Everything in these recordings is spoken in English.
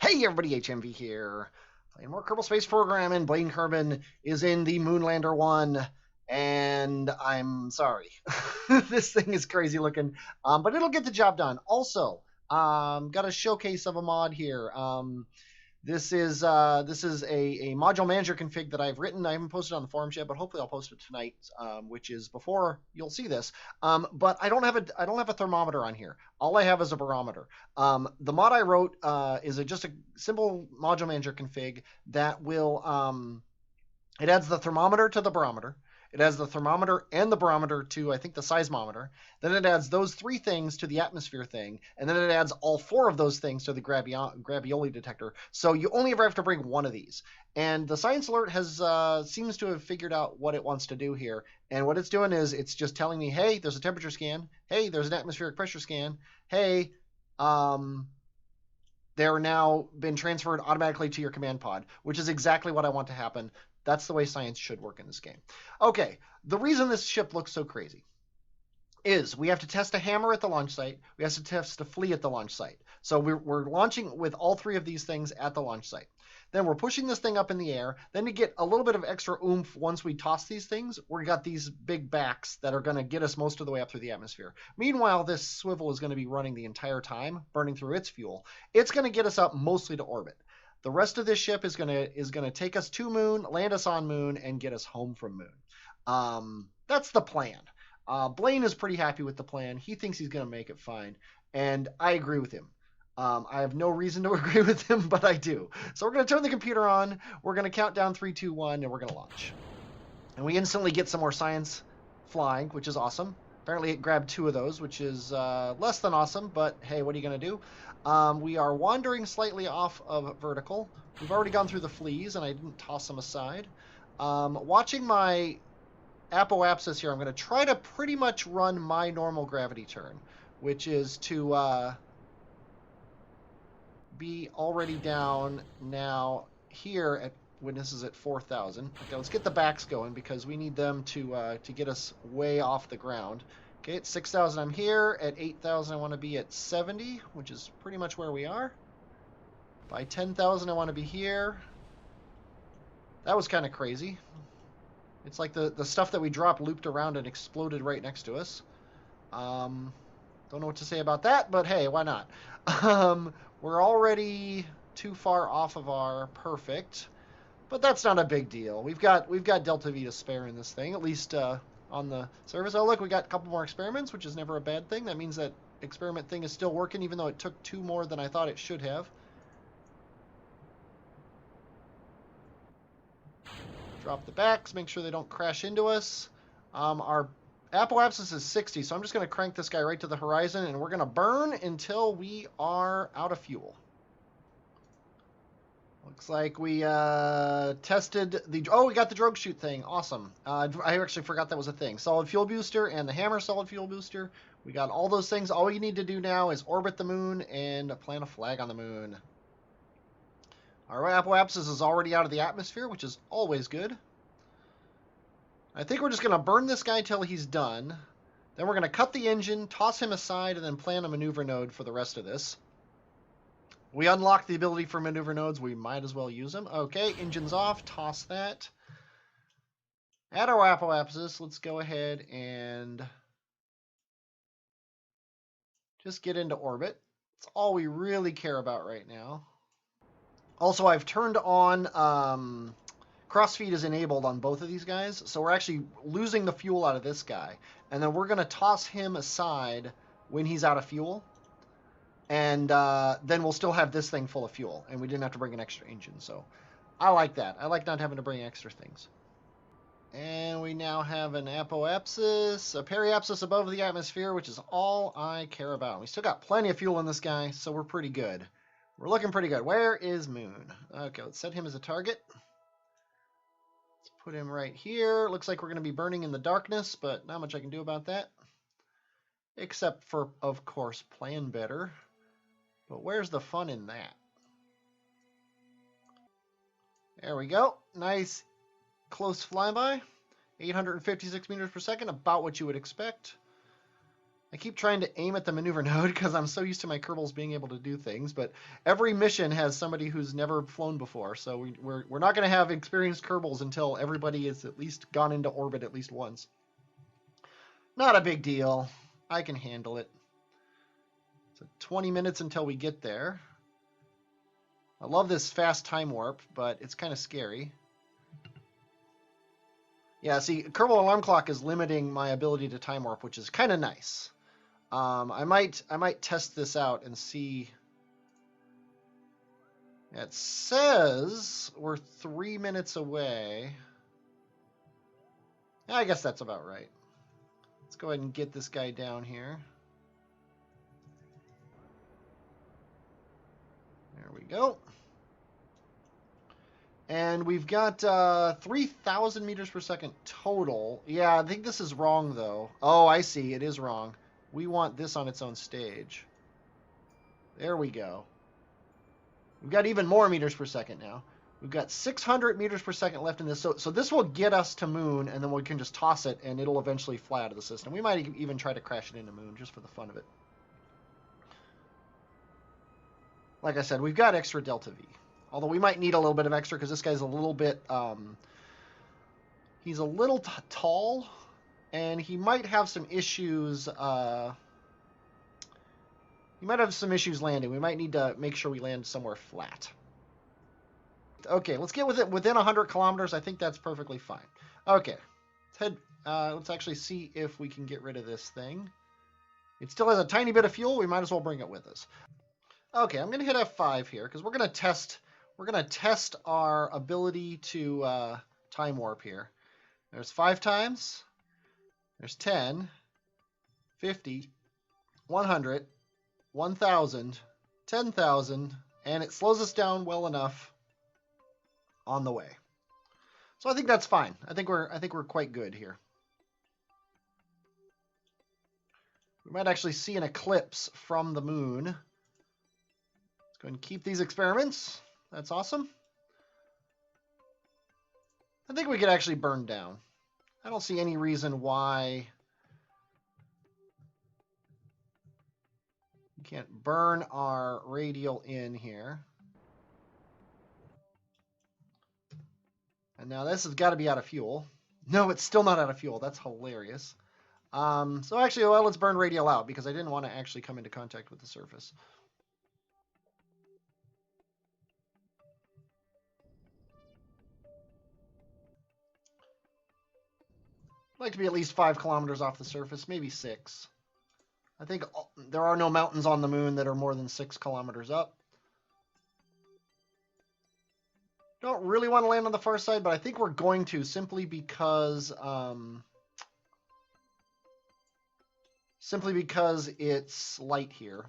Hey everybody, HMV here. Playing more Kerbal Space Program, and Blaine Kerman is in the Moonlander 1, and I'm sorry. This thing is crazy looking, but it'll get the job done. Also, got a showcase of a mod here. This is a module manager config that I've written. I haven't posted on the forums yet, but hopefully I'll post it tonight, which is before you'll see this. But I don't have a thermometer on here. All I have is a barometer. The mod I wrote is just a simple module manager config that will it adds the thermometer to the barometer. It adds the thermometer and the barometer to, I think, the seismometer. Then it adds those three things to the atmosphere thing. And then it adds all four of those things to the gravioli detector. So you only ever have to bring one of these. And the science alert seems to have figured out what it wants to do here. And what it's doing is it's just telling me, hey, there's a temperature scan. Hey, there's an atmospheric pressure scan. Hey, they're now been transferred automatically to your command pod, which is exactly what I want to happen. That's the way science should work in this game. Okay, the reason this ship looks so crazy is we have to test a hammer at the launch site. We have to test a flea at the launch site. So we're launching with all three of these things at the launch site. Then we're pushing this thing up in the air. Then to get a little bit of extra oomph once we toss these things, we got these big backs that are going to get us most of the way up through the atmosphere. Meanwhile, this swivel is going to be running the entire time, burning through its fuel. It's going to get us up mostly to orbit. The rest of this ship is gonna take us to Moon, land us on Moon, and get us home from Moon. That's the plan. Blaine is pretty happy with the plan. He thinks he's gonna make it fine, and I agree with him. I have no reason to agree with him, but I do. So we're gonna turn the computer on. We're gonna count down 3, 2, 1, and we're gonna launch. And we instantly get some more science flying, which is awesome. Apparently it grabbed 2 of those, which is less than awesome, but hey, what are you going to do? We are wandering slightly off of vertical. We've already gone through the fleas, and I didn't toss them aside. Watching my apoapsis here, I'm going to try to pretty much run my normal gravity turn, which is to be already down now here at when this is at 4,000. Okay, let's get the backs going because we need them to get us way off the ground. Okay, at 6,000 I'm here. At 8,000 I want to be at 70, which is pretty much where we are. By 10,000 I want to be here. That was kind of crazy. It's like the stuff that we dropped looped around and exploded right next to us. Don't know what to say about that, but hey, why not? We're already too far off of our perfect. But that's not a big deal. We've got delta V to spare in this thing, at least on the surface. Oh, look, we got a couple more experiments, which is never a bad thing. That means that experiment thing is still working, even though it took 2 more than I thought it should have. Drop the backs, make sure they don't crash into us. Our apoapsis is 60, so I'm just going to crank this guy right to the horizon, and we're going to burn until we are out of fuel. Looks like we tested the... Oh, we got the drogue chute thing. Awesome. I actually forgot that was a thing. Solid fuel booster and the hammer solid fuel booster. We got all those things. All we need to do now is orbit the moon and plant a flag on the moon. Our apoapsis is already out of the atmosphere, which is always good. I think we're just going to burn this guy till he's done. Then we're going to cut the engine, toss him aside, and then plan a maneuver node for the rest of this. We unlocked the ability for maneuver nodes. We might as well use them. Okay, engine's off. Toss that. At our apoapsis, let's go ahead and just get into orbit. That's all we really care about right now. Also, I've turned on... crossfeed is enabled on both of these guys, so we're actually losing the fuel out of this guy. And then we're going to toss him aside when he's out of fuel. And then we'll still have this thing full of fuel, and we didn't have to bring an extra engine. So I like that. I like not having to bring extra things. And we now have an apoapsis, a periapsis above the atmosphere, which is all I care about. We still got plenty of fuel in this guy, so we're pretty good. We're looking pretty good. Where is Moon? Okay, let's set him as a target. Let's put him right here. Looks like we're going to be burning in the darkness, but not much I can do about that. Except for, of course, plan better. But where's the fun in that? There we go. Nice close flyby. 856 meters per second, about what you would expect. I keep trying to aim at the maneuver node because I'm so used to my Kerbals being able to do things, but every mission has somebody who's never flown before, so we're not going to have experienced Kerbals until everybody is at least gone into orbit at least once. Not a big deal. I can handle it. So 20 minutes until we get there. I love this fast time warp, but it's kind of scary. Yeah, see, Kerbal Alarm Clock is limiting my ability to time warp, which is kind of nice. I might test this out and see. It says we're 3 minutes away. I guess that's about right. Let's go ahead and get this guy down here. There we go. And we've got 3,000 meters per second total. Yeah, I think this is wrong, though. Oh, I see. It is wrong. We want this on its own stage. There we go. We've got even more meters per second now. We've got 600 meters per second left in this. So this will get us to Moon, and then we can just toss it, and it'll eventually fly out of the system. We might even try to crash it into Moon, just for the fun of it. Like I said, we've got extra Delta V. Although we might need a little bit of extra because this guy's a little bit, he's a little tall, and he might have some issues, he might have some issues landing. We might need to make sure we land somewhere flat. Okay, let's get within 100 kilometers. I think that's perfectly fine. Okay, let's head, let's actually see if we can get rid of this thing. It still has a tiny bit of fuel. We might as well bring it with us. Okay, I'm going to hit F5 here because we're going to test our ability to time warp here. There's 5 times. There's 10, 50, 100, 1,000, 10,000, and it slows us down well enough on the way. So I think that's fine. I think we're quite good here. We might actually see an eclipse from the moon. Let's go ahead and keep these experiments. That's awesome. I think we could actually burn down. I don't see any reason why we can't burn our radial in here. And now this has got to be out of fuel. No, it's still not out of fuel. That's hilarious. So actually, well, let's burn radial out because I didn't want to actually come into contact with the surface. I'd like to be at least 5 kilometers off the surface, maybe 6. I think there are no mountains on the moon that are more than 6 kilometers up. Don't really want to land on the far side, but I think we're going to simply because it's light here.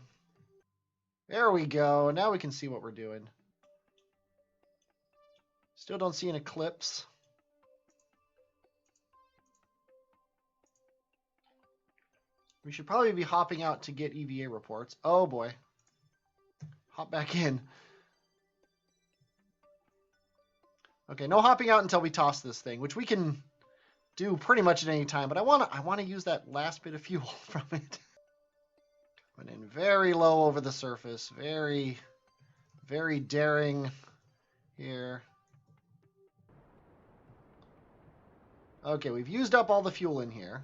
There we go. Now we can see what we're doing. Still don't see an eclipse. We should probably be hopping out to get EVA reports. Oh boy. Hop back in. Okay, no hopping out until we toss this thing, which we can do pretty much at any time, but I want to use that last bit of fuel from it. Coming in very low over the surface. Very, very daring here. Okay, we've used up all the fuel in here.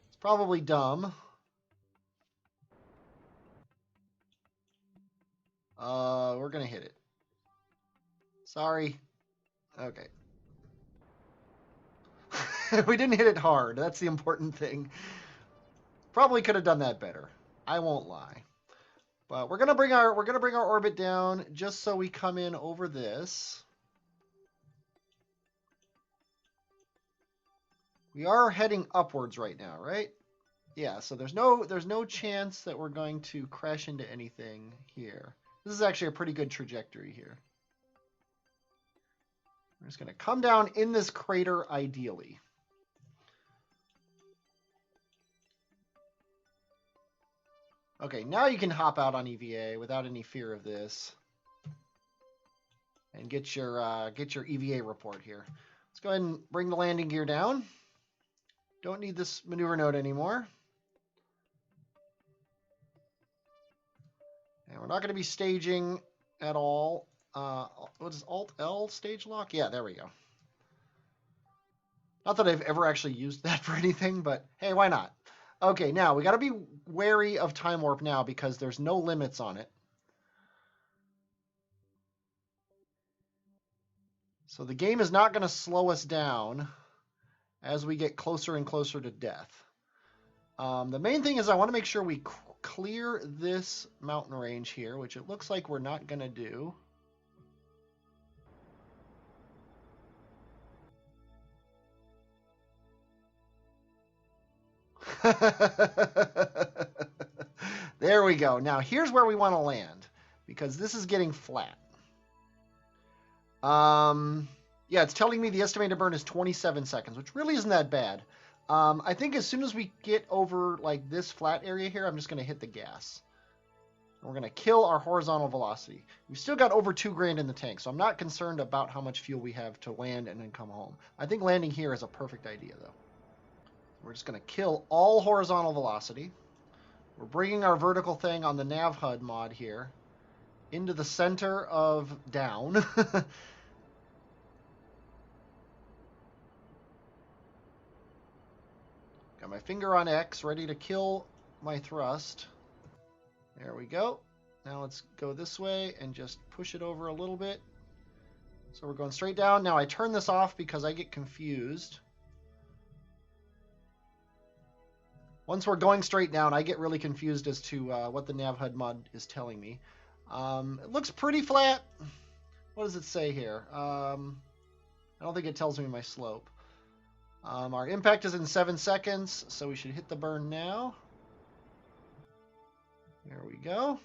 It's probably dumb. We're gonna hit it. Sorry. Okay. We didn't hit it hard. That's the important thing. Probably could have done that better. I won't lie. But we're gonna bring our orbit down just so we come in over this. We are heading upwards right now, right? Yeah, so there's no chance that we're going to crash into anything here. This is actually a pretty good trajectory here. We're just going to come down in this crater ideally. Okay, now you can hop out on EVA without any fear of this. And get your EVA report here. Let's go ahead and bring the landing gear down. Don't need this maneuver node anymore. And we're not going to be staging at all. What is Alt-L stage lock? Yeah, there we go. Not that I've ever actually used that for anything, but hey, why not? Okay, now we got to be wary of time warp now because there's no limits on it. So the game is not going to slow us down as we get closer and closer to death. The main thing is I want to make sure we clear this mountain range here, which it looks like we're not going to do. There we go. Now here's where we want to land because this is getting flat. Yeah, it's telling me the estimated burn is 27 seconds, which really isn't that bad. I think as soon as we get over like this flat area here, I'm just going to hit the gas. And we're going to kill our horizontal velocity. We've still got over 2 grand in the tank, so I'm not concerned about how much fuel we have to land and then come home. I think landing here is a perfect idea, though. We're just going to kill all horizontal velocity. We're bringing our vertical thing on the nav HUD mod here into the center of down. Got my finger on X, ready to kill my thrust. There we go. Now let's go this way and just push it over a little bit. So we're going straight down. Now I turn this off because I get confused. Once we're going straight down, I get really confused as to what the nav HUD mod is telling me. It looks pretty flat. What does it say here? I don't think it tells me my slope. Our impact is in 7 seconds, so we should hit the burn now. There we go.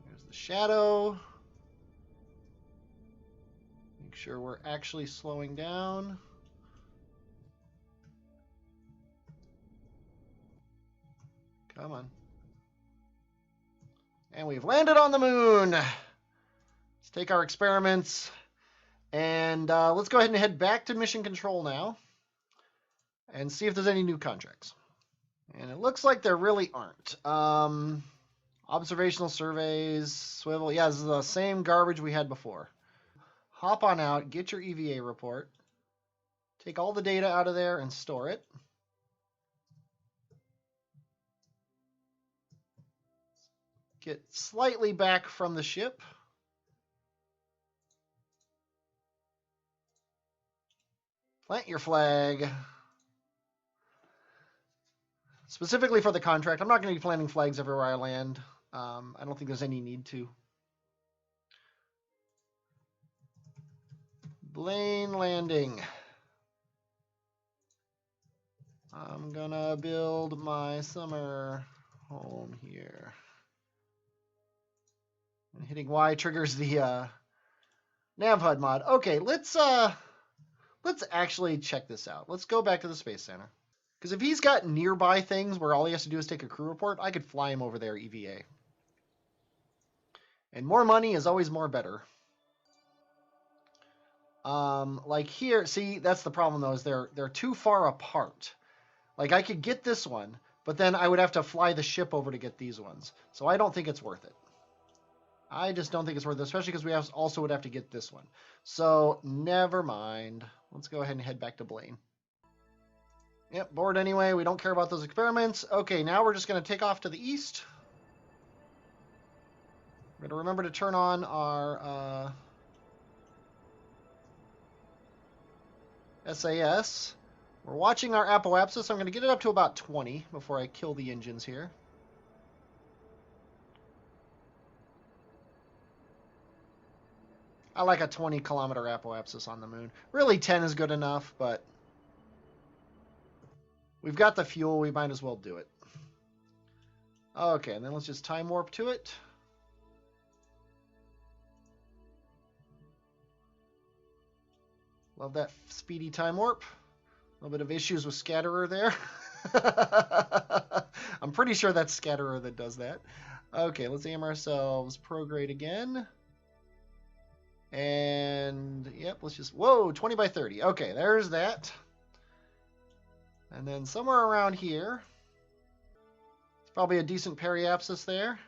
There's the shadow. Make sure we're actually slowing down. Come on. And we've landed on the moon. Let's take our experiments. And let's go ahead and head back to mission control now. And see if there's any new contracts. And it looks like there really aren't. Observational surveys, swivel. Yeah, this is the same garbage we had before. Hop on out, get your EVA report. Take all the data out of there and store it. Get slightly back from the ship. Plant your flag. Specifically for the contract, I'm not going to be planting flags everywhere I land. I don't think there's any need to. Blaine landing. I'm going to build my summer home here. And hitting Y triggers the nav HUD mod. Okay, let's actually check this out. Let's go back to the Space Center. Because if he's got nearby things where all he has to do is take a crew report, I could fly him over there EVA. And more money is always more better. Like here, see, that's the problem though, is they're too far apart. Like I could get this one, but then I would have to fly the ship over to get these ones. So I don't think it's worth it. I just don't think it's worth it, especially because we also would have to get this one. So never mind. Let's go ahead and head back to Blaine. Yep, bored anyway. We don't care about those experiments. Okay, now we're just going to take off to the east. We're going to remember to turn on our SAS. We're watching our apoapsis. I'm going to get it up to about 20 before I kill the engines here. I like a 20-kilometer apoapsis on the moon. Really, 10 is good enough, but we've got the fuel. We might as well do it. Okay, and then let's just time warp to it. Love that speedy time warp. A little bit of issues with scatterer there. I'm pretty sure that's Scatterer that does that. Okay, let's aim ourselves prograde again. And, yep, let's just... Whoa, 20 by 30. Okay, there's that. And then somewhere around here, it's probably a decent periapsis there.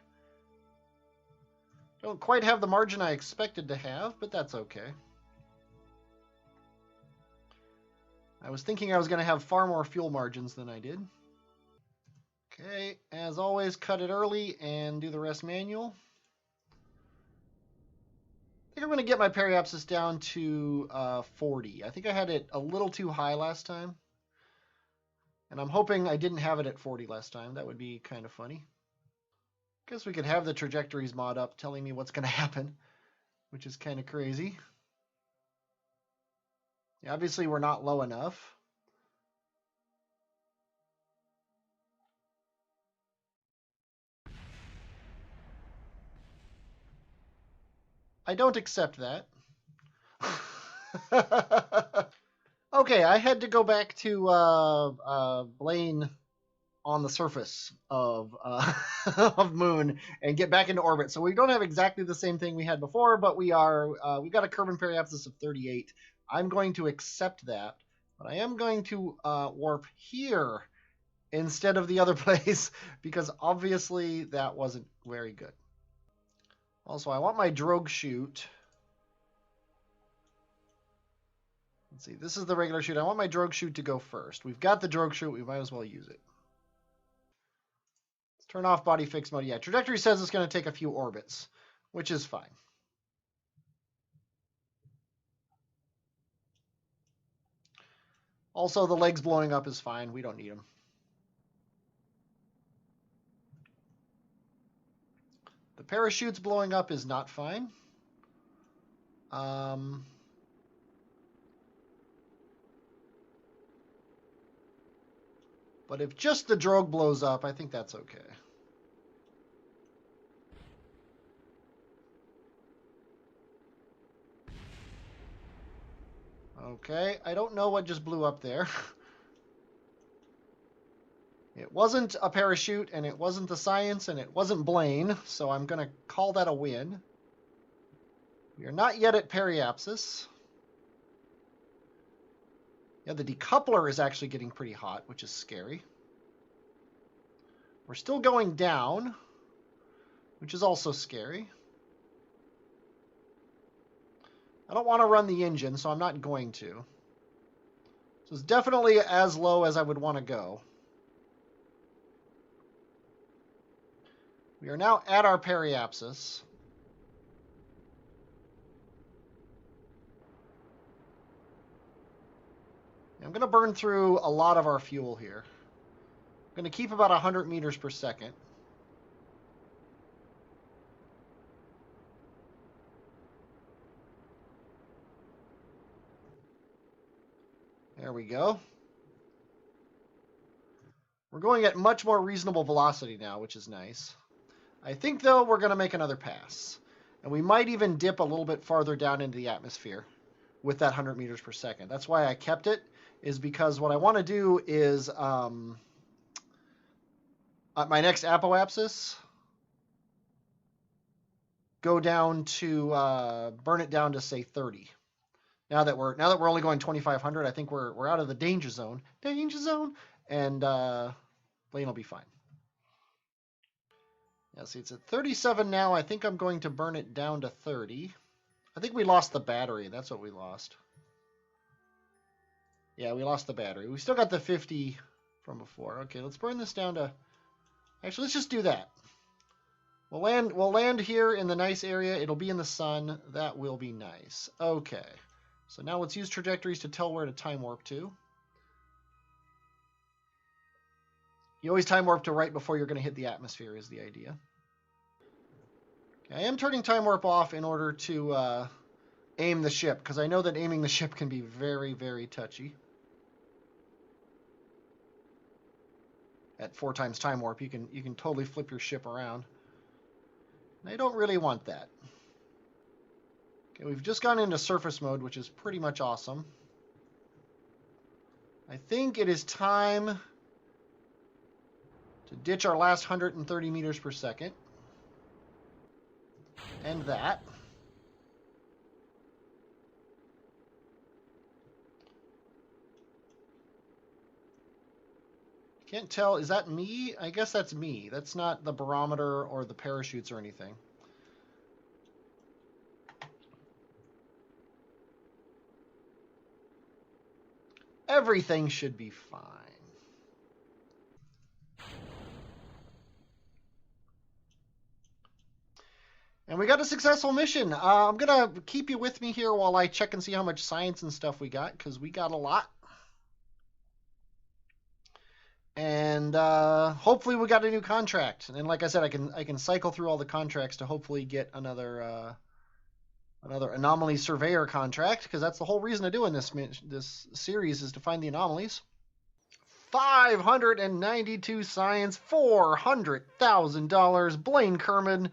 Don't quite have the margin I expected to have, but that's okay. I was thinking I was going to have far more fuel margins than I did. Okay, as always, cut it early and do the rest manual. I think I'm going to get my periapsis down to 40. I think I had it a little too high last time. And I'm hoping I didn't have it at 40 last time. That would be kind of funny. Guess we could have the trajectories mod up telling me what's going to happen, which is kind of crazy. Yeah, obviously, we're not low enough. I don't accept that. Okay, I had to go back to Blaine on the surface of of Moon and get back into orbit. So we don't have exactly the same thing we had before, but we got a Kerbin periapsis of 38. I'm going to accept that, but I am going to warp here instead of the other place because obviously that wasn't very good. Also, I want my drogue chute. Let's see, this is the regular chute. I want my drogue chute to go first. We've got the drogue chute. We might as well use it. Let's turn off body fixed mode. Yeah, trajectory says it's going to take a few orbits, which is fine. Also, the legs blowing up is fine. We don't need them. The parachutes blowing up is not fine. But if just the drogue blows up, I think that's okay. Okay, I don't know what just blew up there. It wasn't a parachute, and it wasn't the science, and it wasn't Blaine, so I'm going to call that a win. We are not yet at periapsis. Yeah, the decoupler is actually getting pretty hot, which is scary. We're still going down, which is also scary. I don't want to run the engine, so I'm not going to. So it's definitely as low as I would want to go. We are now at our periapsis. I'm going to burn through a lot of our fuel here. I'm going to keep about 100 meters per second. There we go. We're going at much more reasonable velocity now, which is nice. I think, though, we're going to make another pass. And we might even dip a little bit farther down into the atmosphere with that 100 meters per second. That's why I kept it, is because what I want to do is my next apoapsis, go down to burn it down to, say, 30. Now that we're only going 2,500, I think we're out of the danger zone. Danger zone, and Blaine will be fine. Yeah, see, it's at 37 now. I think I'm going to burn it down to 30. I think we lost the battery. That's what we lost. Yeah, we lost the battery. We still got the 50 from before. Okay, let's burn this down to... Actually, let's just do that. We'll land here in the nice area. It'll be in the sun. That will be nice. Okay. So now let's use trajectories to tell where to time warp to. You always time warp to right before you're going to hit the atmosphere is the idea. Okay, I am turning time warp off in order to aim the ship, because I know that aiming the ship can be very, very touchy. At 4 times time warp, you can totally flip your ship around. And I don't really want that. Okay, we've just gone into surface mode, which is pretty much awesome. I think it is time to ditch our last 130 meters per second. And that. Can't tell. Is that me? I guess that's me. That's not the barometer or the parachutes or anything. Everything should be fine. And we got a successful mission. I'm going to keep you with me here while I check and see how much science and stuff we got, because we got a lot. And hopefully we got a new contract. And like I said, I can cycle through all the contracts to hopefully get another Anomaly Surveyor contract, because that's the whole reason of doing this series, is to find the anomalies. 592 science, $400,000. Blaine Kerman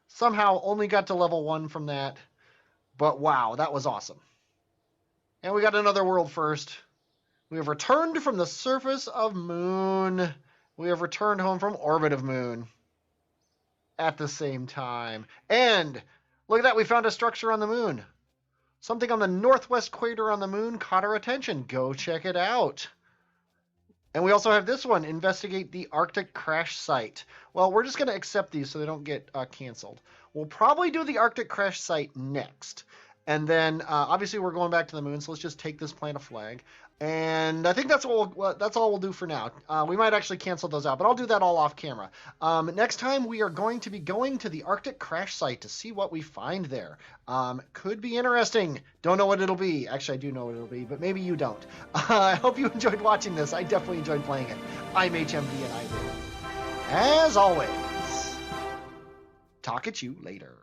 somehow only got to level 1 from that. But wow, that was awesome. And we got another world first. We have returned from the surface of Moon. We have returned home from orbit of Moon at the same time. And look at that, we found a structure on the Moon. Something on the northwest equator on the Moon caught our attention. Go check it out. And we also have this one, investigate the Arctic crash site. Well, we're just going to accept these so they don't get canceled. We'll probably do the Arctic crash site next. And then, obviously, we're going back to the Moon, so let's just take this, plant a flag. And I think that's all we'll do for now. We might actually cancel those out, but I'll do that all off camera. Next time, we are going to be going to the Arctic crash site to see what we find there. Could be interesting. Don't know what it'll be. Actually, I do know what it'll be, but maybe you don't. I hope you enjoyed watching this. I definitely enjoyed playing it. I'm HMV, and I will, as always, talk at you later.